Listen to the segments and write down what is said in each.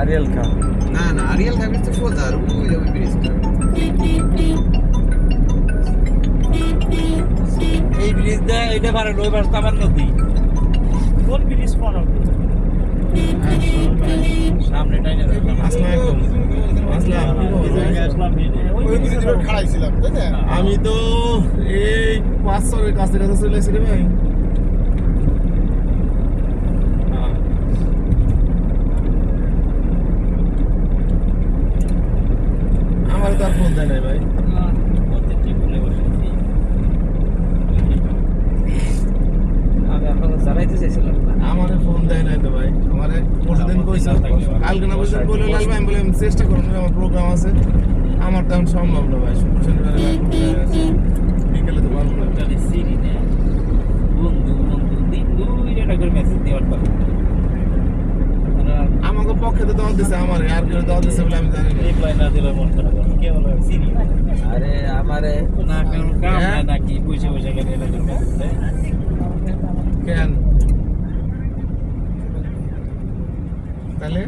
Arial খা না না আরিয়াল খা ব্রিজ তো সোজা আর ওই ব্রিজটা এই ব্রিজ দা এটা পারে ওই পাশে আবার নদী কোন ব্রিজ পার সামনেটাই না আমি তো এই 500 কাছে কাছে চলে এসেছি রে ভাই। আমার তো আর ফোন দেয় নাই ভাই। আমি এখনো জানাইতে চাইছিলাম না আমার ফোন দেয় নাই তো ভাই। আমার প্রতিদিন কইছে কালকে না বলছে বলে লাল ভাই, আমি বলে আমি চেষ্টা করব, আমার প্রোগ্রাম আছে, আমার তেমন সম্ভব না ভাই। শনিবারে ভাই প্রোগ্রাম আছে, বিকেলে তো পারবো না। জানি সিরি না বন্ধু বন্ধু দিন দুইটা করে মেসেজ দেওয়ার পর আমাকে পক্ষে তো দাওয়াত দিছে, আমার আর কেউ দাওয়াত দিছে বলে আমি জানি না। রিপ্লাই না দিলে মন খারাপ হবে কে বলে সিরি আরে আমারে না কাম কাম না নাকি পয়সা পয়সা করে এটা করে মেসেজ দেয় কেন তাহলে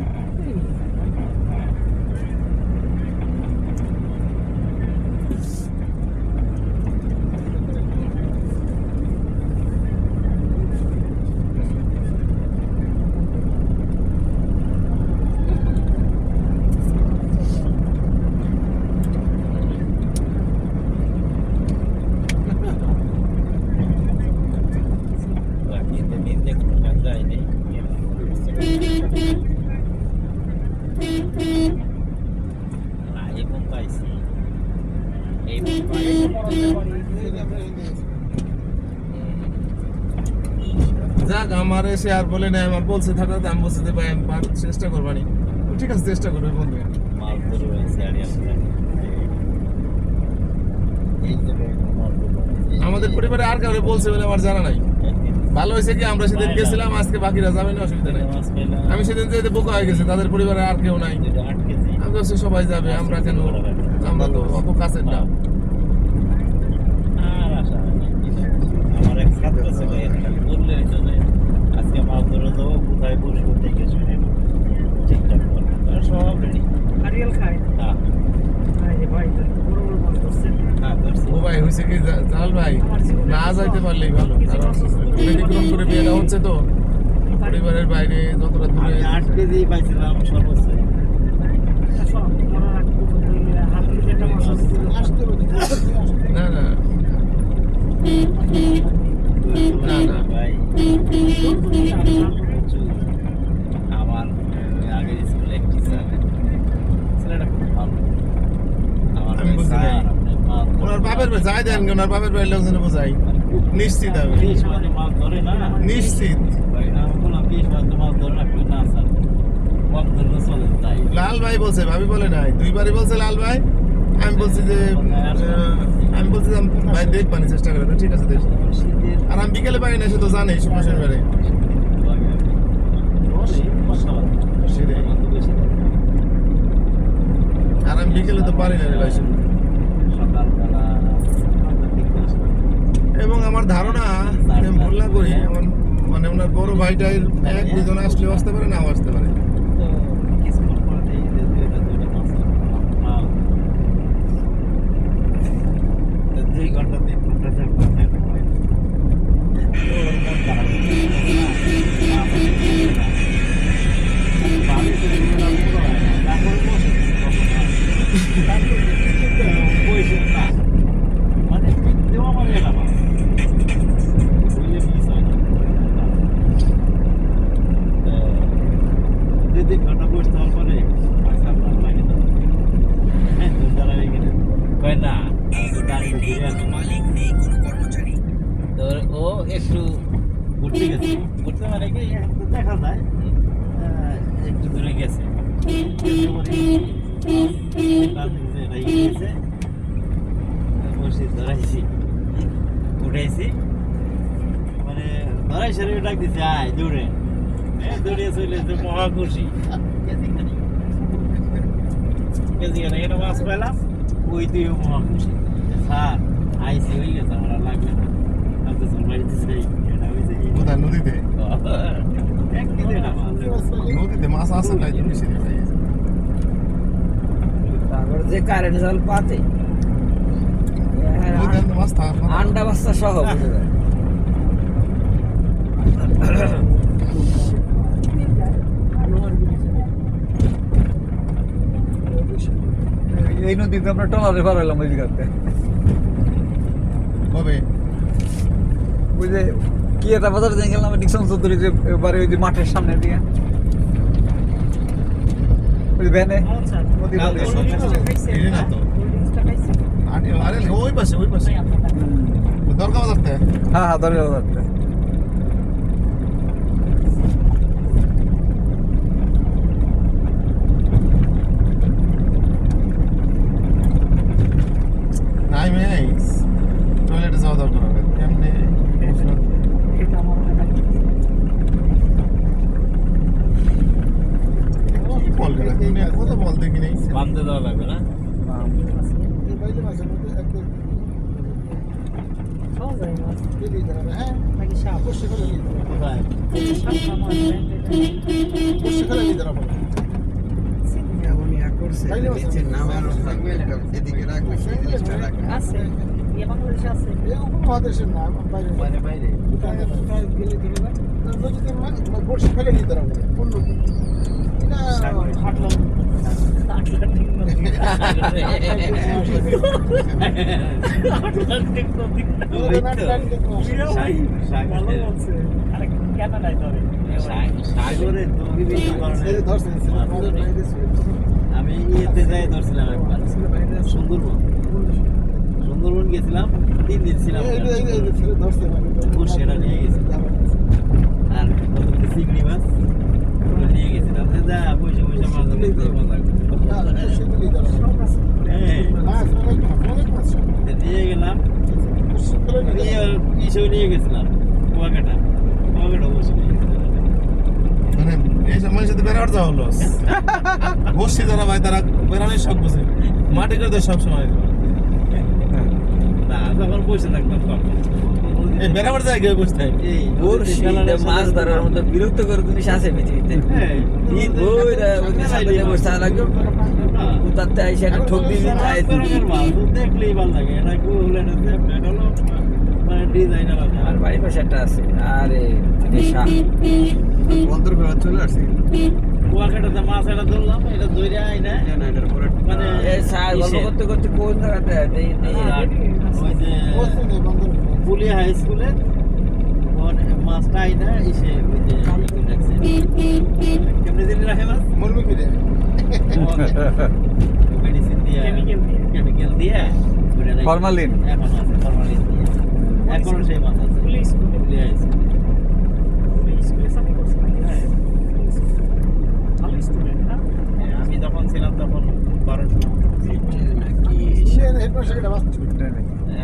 কিন্তু নিতে কোনো কাজ যায় নেই না এখন পাইছি এই যাক, আমার সে আর বলে নাই, আমার বলছে থাকাতে আমি বলছি যে ভাই আমি চেষ্টা করবানি। ঠিক আছে, চেষ্টা করবে বন্ধু। মাল ধরে হয়েছে আর আমাদের পরিবারে আর কাউকে বলছে বলে আমার জানা নাই। ভালো হয়েছে কি আমরা সেদিন গেছিলাম, আজকে বাকিরা যাবে না, অসুবিধা নেই। আমি সেদিন যেতে বোকা হয়ে গেছে, তাদের পরিবারে আর কেউ নাই। আমি বলছি সবাই যাবে, আমরা কেন? আমরা তো অত কাছের না। আর আশা আমার এক ছাত্র ছিল বললে আজকে মাল ধরে যাবো, কোথায় বসবো দেখে শুনে ঠিকঠাক করবো সব রেডি আরিয়াল খায় হ্যাঁ আরে ভাই বড় বড় মাছ ধরছে হ্যাঁ ধরছি ও ভাই হয়েছে কি জালাল ভাই, না যাইতে পারলেই ভালো, কারণ ব্যতিক্রম করে বিয়েটা হচ্ছে তো পরিবারের বাইরে যতটা দূরে। 8 কেজি পাইছিলাম সর্বোচ্চ সব মরার আগ পর্যন্ত হাত থেকে একটা মাছ না না না না ভাই আমার আগের স্কুলে এক টিচার ছেলেটা খুব ভালো আমার আমি বুঝতে স্যার, পারি। আপনি মাল ধরে- ওনার বাপের বাড়ি যাই দেন, ওনার বাপের বাড়ির লোকজন বোঝাই নিশ্চিত আমি, 20 মানে মাল ধরে না নিশ্চিত। ভাই আমি বললাম 20 মানে মাল ধরে না কেউ না স্যার কম ধরে চলে তাই লাল ভাই বলছে, ভাবি বলে নাই, দুইবারই বলছে লাল ভাই। আমি বলছি যে আমি বলছি যে ভাই দেখবানি চেষ্টা করে, তো ঠিক আছে দেখ। শীতের আর আমি বিকেলে পারি না, সে তো জানেই শুক্র শনিবারে। সেটাই। আর আমি বিকেলে তো পারি না রে ভাই। সকালবেলা এবং আমার ধারণা আমি ভুল না করি, আমার মানে ওনার বড় ভাইটাই এক দুজন আসলেও আসতে পারে, নাও আসতে পারে। তো কিছুক্ষণ পরে দেখি যে দুইটা মাছ মাল 2 ঘন্টা 3 ঘন্টা 4 ঘন্টা হয় তো ওর মন খারাপ মানে দেওয়া মানে এটা মাছ বুঝলে মিস হয় না 2-3 ঘন্টা বসতে হওয়ার পরে আসার লাগে তো হ্যাঁ তো তারা এখানে কয় না আমি তো দাঁড়িয়ে ঘুরে আসি মালিক নেই কোনো কর্মচারী তো ও একটু ঘুরতে গেছে ঘুরতে মানে কি একটু দেখা যায় একটু দূরে গেছে বসে ধরাইছি উঠাইছি মানে ধরাই শরীরে ডাক দিছে আয় দৌড়ে দৌড়ে চলে এসে মহা খুশি কেজিখানে এখানে মাছ পেলাম ওই তুইও মহা খুশি স্যার আইসি হয়ে গেছে আমার আর লাগবে না আমি তো বাড়িতে চাই এটা হয়েছে কোথায় নদীতে? এক কেজি এটা মাছ নদীতে মাছ আছে নাই তো বেশি ভাই তারপরে যে কারেন্ট জাল পাতে নদীতে মাছ থাকে না। আন্ডা বাচ্চা সহ বুঝে যায়। এই নদীতে আমরা টলারে পার হইলাম ওই জায়গাতে কবে ওই যে কি একটা বাজার দিয়ে গেলাম ডিকশন চৌধুরী যে এবারে ওই যে মাঠের সামনে দিয়ে ওই ভ্যানে আচ্ছা নদী কালকে পাড়ে। সকালে এই না তো কোল্ড খাইছি আরে ওই পাশে দরকার বাজারতে হ্যাঁ হ্যাঁ ধরে যাচ্ছে নাই ভাই টয়লেটে যাওয়া দরকার হবে এমনি এটা আমার মনে হয় কি বল গেলা তুমি কত বল দেখি নাই বান্ধে দেওয়া লাগবে না? সহজ হয় মাছ নাকি সাপ কোথায়? সাপ আমার এমন ইয়া করছে নিচের নাম আরো থাকবে এদিকে রাখবে সেই জিনিসটা রাখবে আছে ইয়ে বাংলাদেশে আছে বাইরে বাইরে গেলে ধরে না হাঁটলাম আটলান্টিক নদী আটলান্টিক নদী ভালো বলছে আরে কেন নাই ধরে সাগরে তুমি বেশি আমি ইয়েতে যাই ধরছিলাম একবার সুন্দরবন সুন্দরবন গেছিলাম 3 দিন ছিলাম সেটা নিয়ে গেছিলাম আর কতগুলো চিংড়ি মাছ ওগুলো নিয়ে গেছিলাম যে যা পয়সা পয়সা মাছ ধরতে মজা নিয়ে গেলাম নিয়ে ইসেও নিয়ে গেছিলাম কুয়াকাটা বসে নিয়ে গেছিলাম মানে এই সময়ের সাথে বেড়ার যাওয়া হলো বসছি যারা ভাই তারা বেড়ানোর শখ বসে মাঠে করে দেয় সবসময় না তখন বসে থাকতাম কম এই বেড়াবার জায়গায় বসতে হয় এই বড়শিতে মাছ ধরার মতো বিরক্তকর জিনিস আছে পৃথিবীতে উতারতে আইসে একটা ঠোক দিয়ে দিতে হয় দেখলেই ভালো লাগে এটা ডিজাইন আলাদা আর বাড়ির পাশে একটা আছে আরে নেশা বন্দর ঘোরা চলে আসছে কুয়াকাটাতে মাছ এটা ধরলাম এটা ধরে আই না না এটার পরে মানে এই সার গল্প করতে করতে কোন জায়গাতে ওই যে পুলিয়া হাই স্কুলে মাছটা আই না এসে ওই যে কেমনি দিন রাখে মাছ মরবে কি রে মেডিসিন দিয়ে কেমিক্যাল দিয়ে ফরমালিন এখন আছে ফরমালিন দিয়ে এখনো সেই মাছ আছে পুলিশ পুলিয়া হাই স্কুলে পুলিশ চাকরি করছে নাকি ভালো স্টুডেন্ট না আমি যখন ছিলাম তখন 12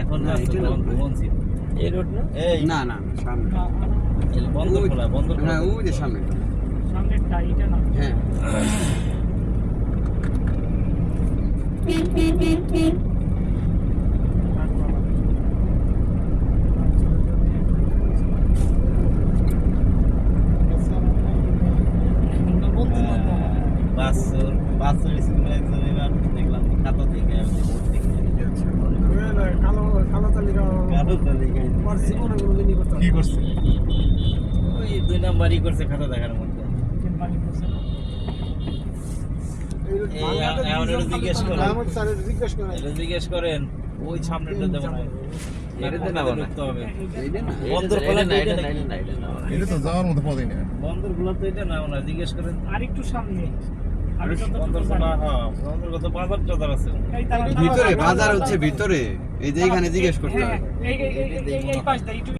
এখন না তখন ভুবন ছিল এই রোড না এই না না না সামনে বন্ধ খোলা বন্ধ খোলা হ্যাঁ ওই যে সামনে সামনেরটা এটা না হ্যাঁ বাসুর স্কুলে একজন এবার দেখলাম খাতা থেকে ভোট থেকে কালো তালিকা কি করছে ওই 2 নাম্বারই করছে খাতা দেখার মধ্যে জিজ্ঞেস করেন ওই সামনেটা দেবো না এটাতে নাও না। ঢুকতে হবে এইটা না বন্দর খোলা তো এটা নাকি? এটা তো যাওয়ার মতো পথই না বন্দর খোলা তো এটা নাও না জিজ্ঞেস করেন আর একটু সামনে আর বন্দর খোলা হ্যাঁ বন্দর কত বাজার টাজার আছে ভিতরে বাজার হচ্ছে ভিতরে এই যে এখানে জিজ্ঞেস করতে হ্যাঁ হবে এই পাশটা একটু